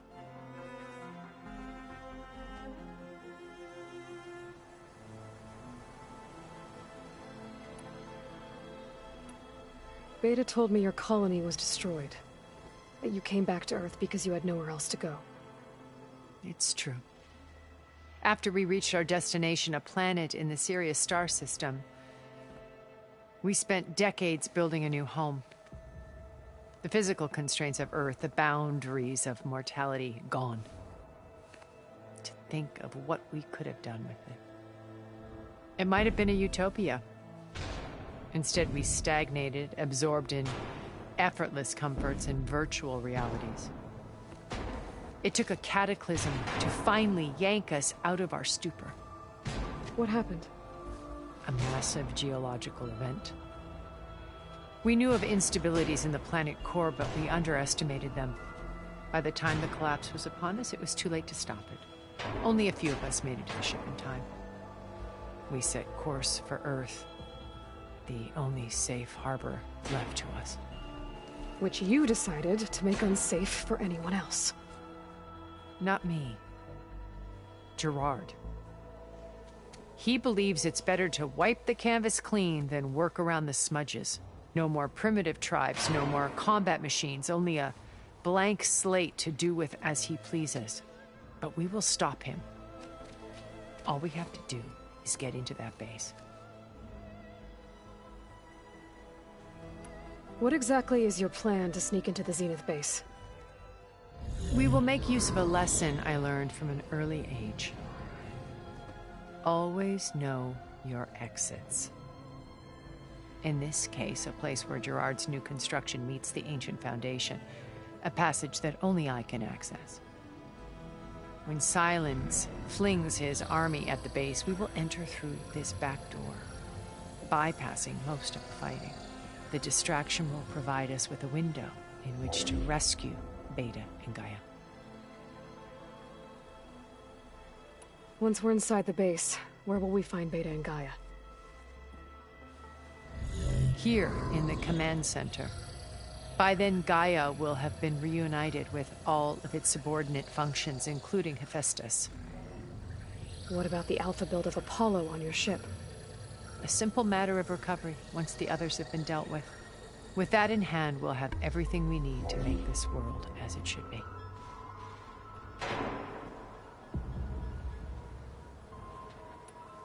Beta told me your colony was destroyed. That you came back to Earth because you had nowhere else to go. It's true. After we reached our destination, a planet in the Sirius star system, we spent decades building a new home. The physical constraints of Earth, the boundaries of mortality, gone. To think of what we could have done with it. It might have been a utopia. Instead, we stagnated, absorbed in effortless comforts and virtual realities. It took a cataclysm to finally yank us out of our stupor. What happened? A massive geological event. We knew of instabilities in the planet core, but we underestimated them. By the time the collapse was upon us, it was too late to stop it. Only a few of us made it to the ship in time. We set course for Earth, the only safe harbor left to us. Which you decided to make unsafe for anyone else. Not me. Gerard. He believes it's better to wipe the canvas clean than work around the smudges. No more primitive tribes, no more combat machines, only a blank slate to do with as he pleases. But we will stop him. All we have to do is get into that base. What exactly is your plan to sneak into the Zenith base? We will make use of a lesson I learned from an early age. Always know your exits. In this case, a place where Gerard's new construction meets the ancient foundation, a passage that only I can access. When Silence flings his army at the base, we will enter through this back door, bypassing most of the fighting. The distraction will provide us with a window in which to rescue Beta and Gaia. Once we're inside the base, where will we find Beta and Gaia? Here in the command center. By then, Gaia will have been reunited with all of its subordinate functions, including Hephaestus. What about the alpha build of Apollo on your ship? A simple matter of recovery once the others have been dealt with. With that in hand, we'll have everything we need to make this world as it should be.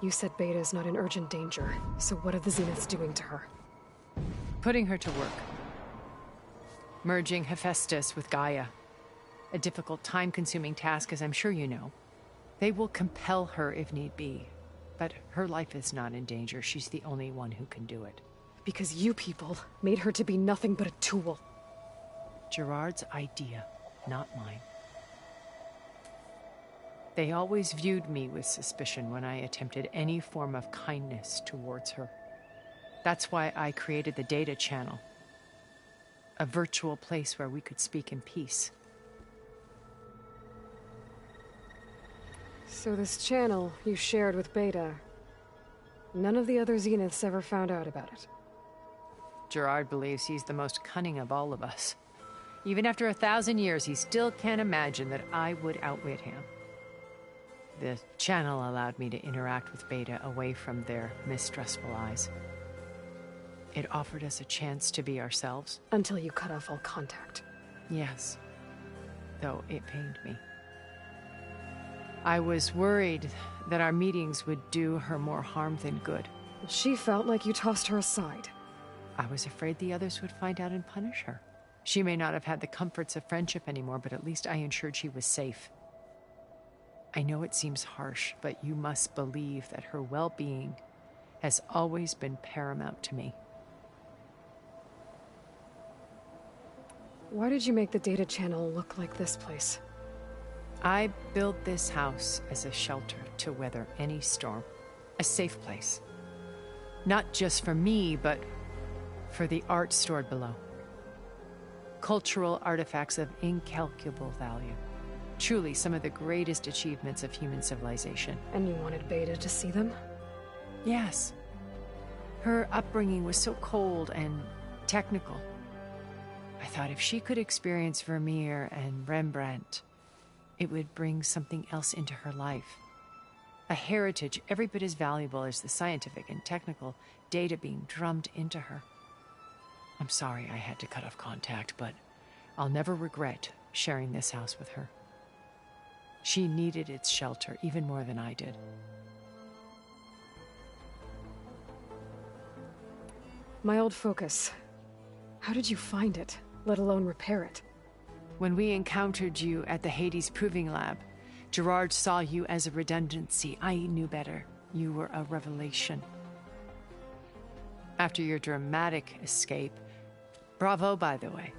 You said Beta is not in urgent danger, so what are the Zeniths doing to her? Putting her to work. Merging Hephaestus with Gaia. A difficult, time-consuming task, as I'm sure you know. They will compel her if need be. But her life is not in danger. She's the only one who can do it. Because you people made her to be nothing but a tool. Gerard's idea, not mine. They always viewed me with suspicion when I attempted any form of kindness towards her. That's why I created the data channel. A virtual place where we could speak in peace. So this channel you shared with Beta, none of the other Zeniths ever found out about it? Gerard believes he's the most cunning of all of us. Even after 1,000 years, he still can't imagine that I would outwit him. The channel allowed me to interact with Beta away from their mistrustful eyes. It offered us a chance to be ourselves. Until you cut off all contact. Yes. Though it pained me. I was worried that our meetings would do her more harm than good. She felt like you tossed her aside. I was afraid the others would find out and punish her. She may not have had the comforts of friendship anymore, but at least I ensured she was safe. I know it seems harsh, but you must believe that her well-being has always been paramount to me. Why did you make the data channel look like this place? I built this house as a shelter to weather any storm. A safe place. Not just for me, but for the art stored below. Cultural artifacts of incalculable value. Truly some of the greatest achievements of human civilization. And you wanted Beta to see them? Yes. Her upbringing was so cold and technical. I thought if she could experience Vermeer and Rembrandt, it would bring something else into her life. A heritage every bit as valuable as the scientific and technical data being drummed into her. I'm sorry I had to cut off contact, but I'll never regret sharing this house with her. She needed its shelter even more than I did. My old focus. How did you find it, let alone repair it? When we encountered you at the Hades Proving Lab, Gerard saw you as a redundancy. I knew better. You were a revelation. After your dramatic escape, bravo, by the way.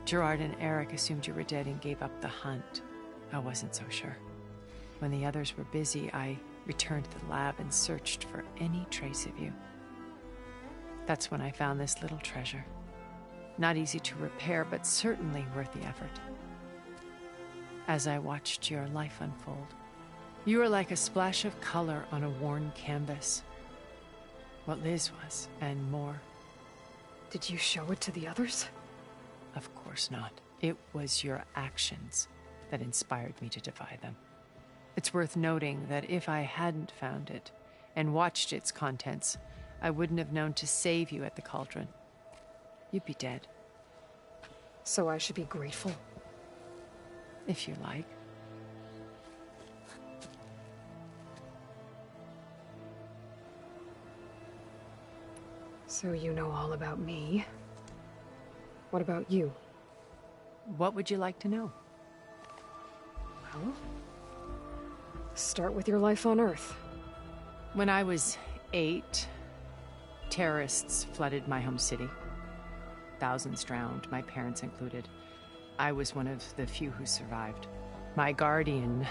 Gerard and Eric assumed you were dead and gave up the hunt. I wasn't so sure. When the others were busy, I returned to the lab and searched for any trace of you. That's when I found this little treasure. Not easy to repair, but certainly worth the effort. As I watched your life unfold, you were like a splash of color on a worn canvas. What Liz was, and more. Did you show it to the others? Of course not. It was your actions that inspired me to defy them. It's worth noting that if I hadn't found it and watched its contents, I wouldn't have known to save you at the cauldron. You'd be dead. So I should be grateful? If you like. So you know all about me. What about you? What would you like to know? Well, start with your life on Earth. When I was 8, terrorists flooded my home city. Thousands drowned, my parents included. I was one of the few who survived. My guardian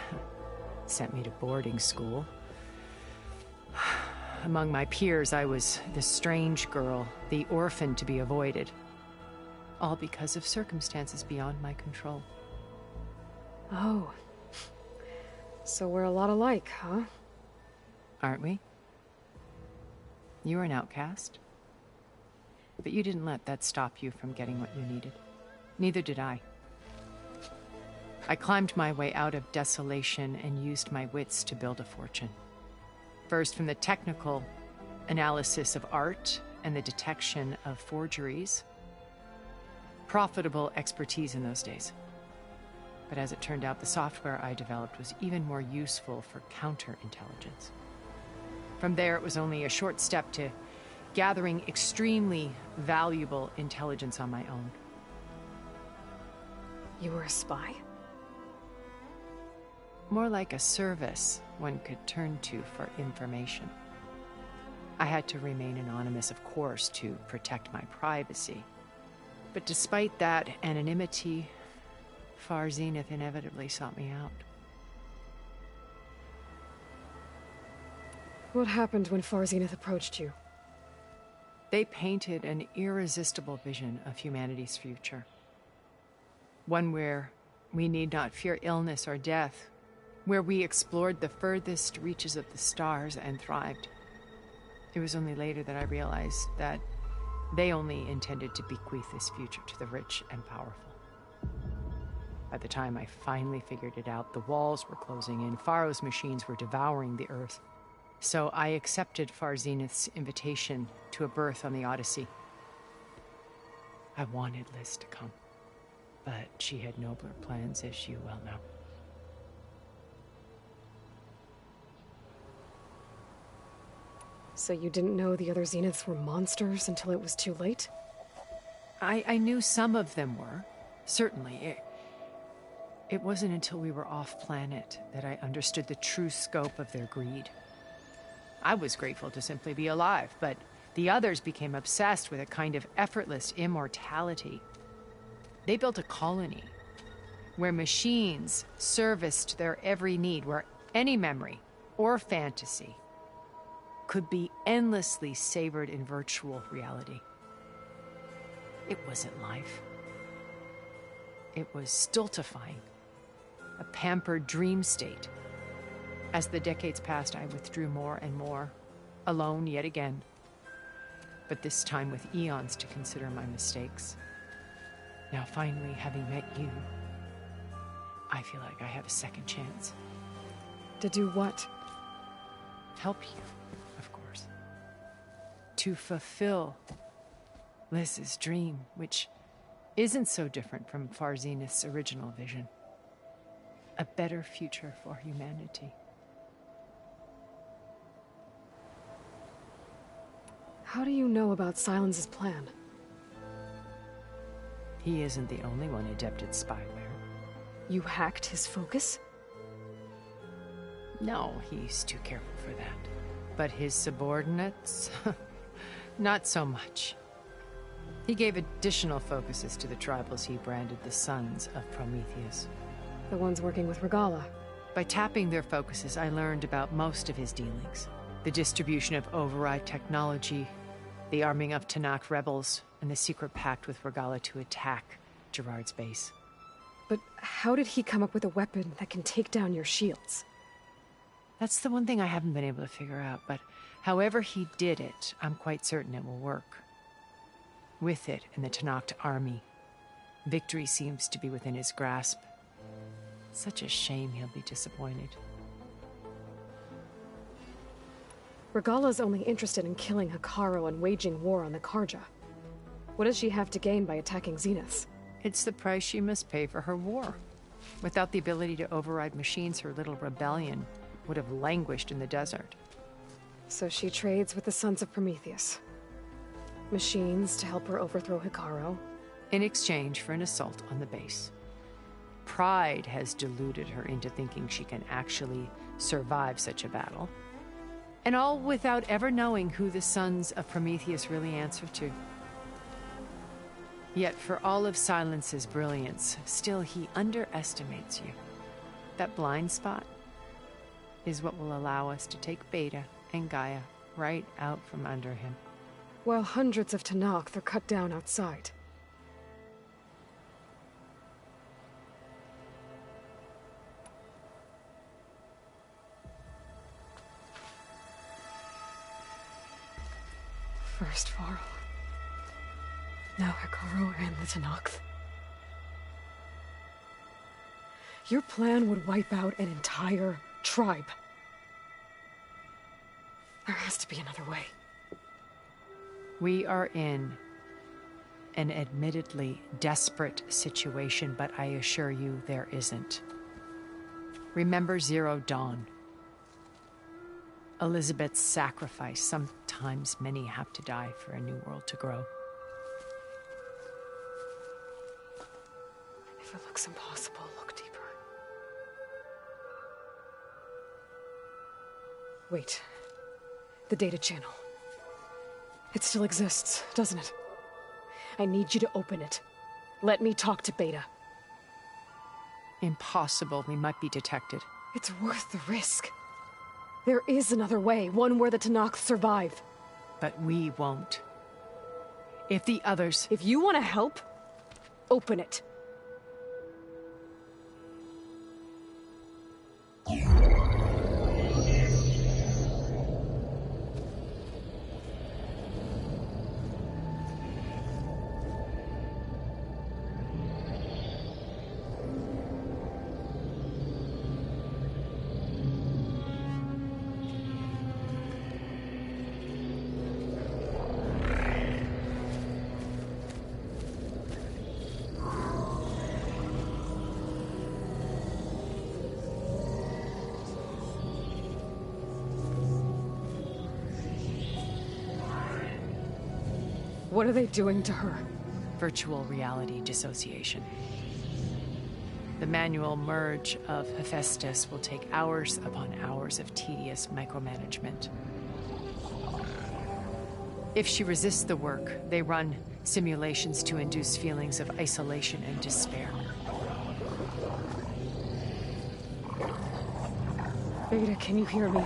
sent me to boarding school. Among my peers, I was the strange girl, the orphan to be avoided. All because of circumstances beyond my control. Oh. So we're a lot alike, huh? Aren't we? You were an outcast. But you didn't let that stop you from getting what you needed. Neither did I. I climbed my way out of desolation and used my wits to build a fortune. First, from the technical analysis of art and the detection of forgeries. Profitable expertise in those days. But as it turned out, the software I developed was even more useful for counterintelligence. From there, it was only a short step to gathering extremely valuable intelligence on my own. You were a spy? More like a service one could turn to for information. I had to remain anonymous, of course, to protect my privacy. But despite that anonymity, Far Zenith inevitably sought me out. What happened when Far Zenith approached you? They painted an irresistible vision of humanity's future. One where we need not fear illness or death, where we explored the furthest reaches of the stars and thrived. It was only later that I realized that they only intended to bequeath this future to the rich and powerful. By the time I finally figured it out, the walls were closing in, Pharaoh's machines were devouring the Earth. So I accepted Far Zenith's invitation to a berth on the Odyssey. I wanted Liz to come, but she had nobler plans, as you well know. So you didn't know the other Zeniths were monsters until it was too late? I knew some of them were, certainly. It wasn't until we were off-planet that I understood the true scope of their greed. I was grateful to simply be alive, but the others became obsessed with a kind of effortless immortality. They built a colony where machines serviced their every need, where any memory or fantasy could be endlessly savored in virtual reality. It wasn't life. It was stultifying, a pampered dream state. As the decades passed, I withdrew more and more, alone yet again, but this time with eons to consider my mistakes. Now, finally, having met you, I feel like I have a second chance. To do what? Help you, of course. To fulfill Liz's dream, which isn't so different from Far Zenith's original vision. A better future for humanity. How do you know about Silence's plan? He isn't the only one adept at spyware. You hacked his focus? No, he's too careful for that. But his subordinates? Not so much. He gave additional focuses to the tribals he branded the Sons of Prometheus. The ones working with Regala. By tapping their focuses, I learned about most of his dealings. The distribution of override technology, the arming of Tanakh rebels, and the secret pact with Regala to attack Gerard's base. But how did he come up with a weapon that can take down your shields? That's the one thing I haven't been able to figure out, but however he did it, I'm quite certain it will work. With it and the Tanakh army, victory seems to be within his grasp. Such a shame he'll be disappointed. Regala's only interested in killing Hikaru and waging war on the Karja. What does she have to gain by attacking Zeniths? It's the price she must pay for her war. Without the ability to override machines, her little rebellion would have languished in the desert. So she trades with the Sons of Prometheus. Machines to help her overthrow Hikaru. In exchange for an assault on the base. Pride has deluded her into thinking she can actually survive such a battle. And all without ever knowing who the Sons of Prometheus really answer to. Yet for all of Silence's brilliance, still he underestimates you. That blind spot is what will allow us to take Beta and Gaia right out from under him. While hundreds of Tenakth are cut down outside. First Varl. Now Hikaru and the Tenakth. Your plan would wipe out an entire tribe. There has to be another way. We are in an admittedly desperate situation, but I assure you there isn't. Remember Zero Dawn. Elizabeth's sacrifice. Sometimes many have to die for a new world to grow. If it looks impossible, look deeper. Wait. The data channel. It still exists, doesn't it? I need you to open it. Let me talk to Beta. Impossible. We might be detected. It's worth the risk. There is another way, one where the Tenakth survive. But we won't. If the others... If you want to help, open it. What are they doing to her? Virtual reality dissociation. The manual merge of Hephaestus will take hours upon hours of tedious micromanagement. If she resists the work, they run simulations to induce feelings of isolation and despair. Beta, can you hear me?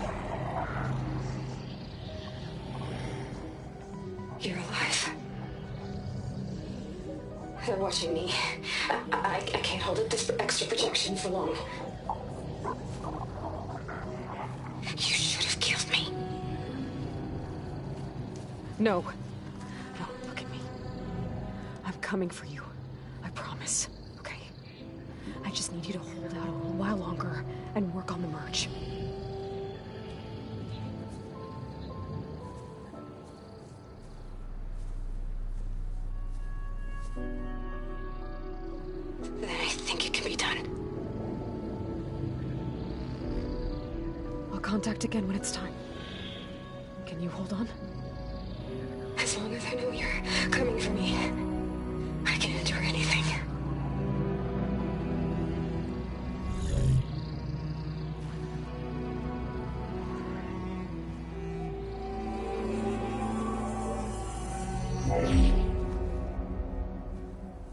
You're alive. They're watching me. I can't hold up this extra projection for long. You should have killed me. No. No, look at me. I'm coming for you. I promise. Okay? I just need you to hold out a little while longer and work on the merge. Then I think it can be done. I'll contact again when it's time. Can you hold on? As long as I know you're coming for me, I can endure anything.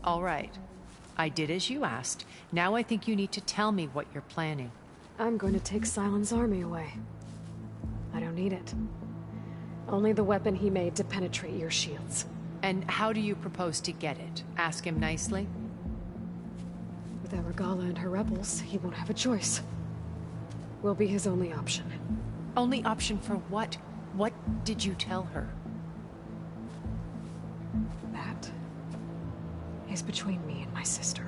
All right. I did as you asked. Now I think you need to tell me what you're planning. I'm going to take Silent's army away. I don't need it. Only the weapon he made to penetrate your shields. And how do you propose to get it? Ask him nicely? Without Regala and her rebels, he won't have a choice. We'll be his only option. Only option for what? What did you tell her? That is between me and my sister.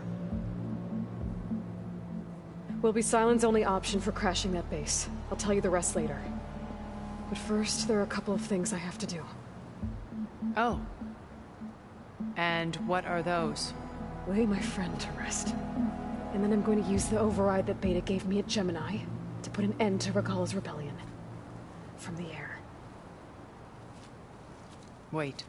Will be Silent's only option for crashing that base. I'll tell you the rest later. But first, there are a couple of things I have to do. Oh. And what are those? Lay my friend to rest. And then I'm going to use the override that Beta gave me at Gemini to put an end to Regala's rebellion. From the air. Wait.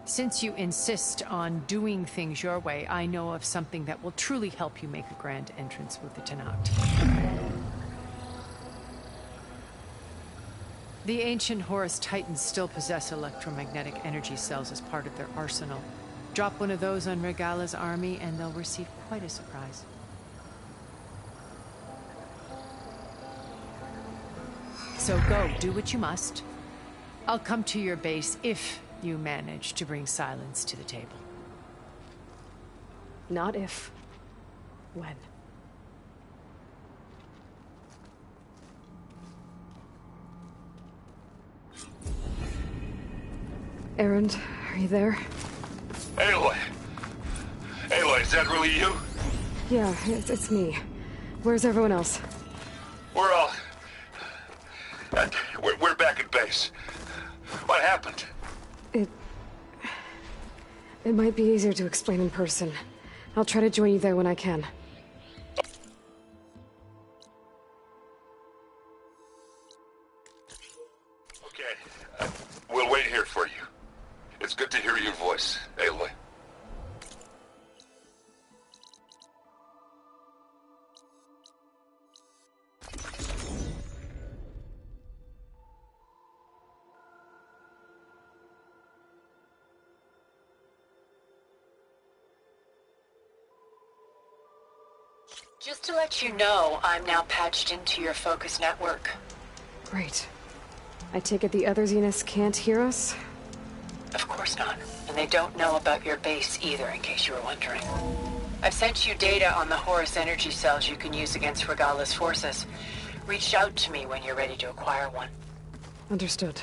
Since you insist on doing things your way, I know of something that will truly help you make a grand entrance with the Tenat. The ancient Horus Titans still possess electromagnetic energy cells as part of their arsenal. Drop one of those on Regala's army and they'll receive quite a surprise. So go, do what you must. I'll come to your base if you manage to bring silence to the table. Not if. When. Erend, are you there? Aloy! Aloy, is that really you? Yeah, it's me. Where's everyone else? We're all... We're back at base. What happened? It might be easier to explain in person. I'll try to join you there when I can. Okay. We'll wait here for you. It's good to hear your voice, Aloy. Just to let you know, I'm now patched into your focus network. Great. I take it the other Zeniths can't hear us? Of course not. And they don't know about your base either, in case you were wondering. I've sent you data on the Horus energy cells you can use against Regala's forces. Reach out to me when you're ready to acquire one. Understood.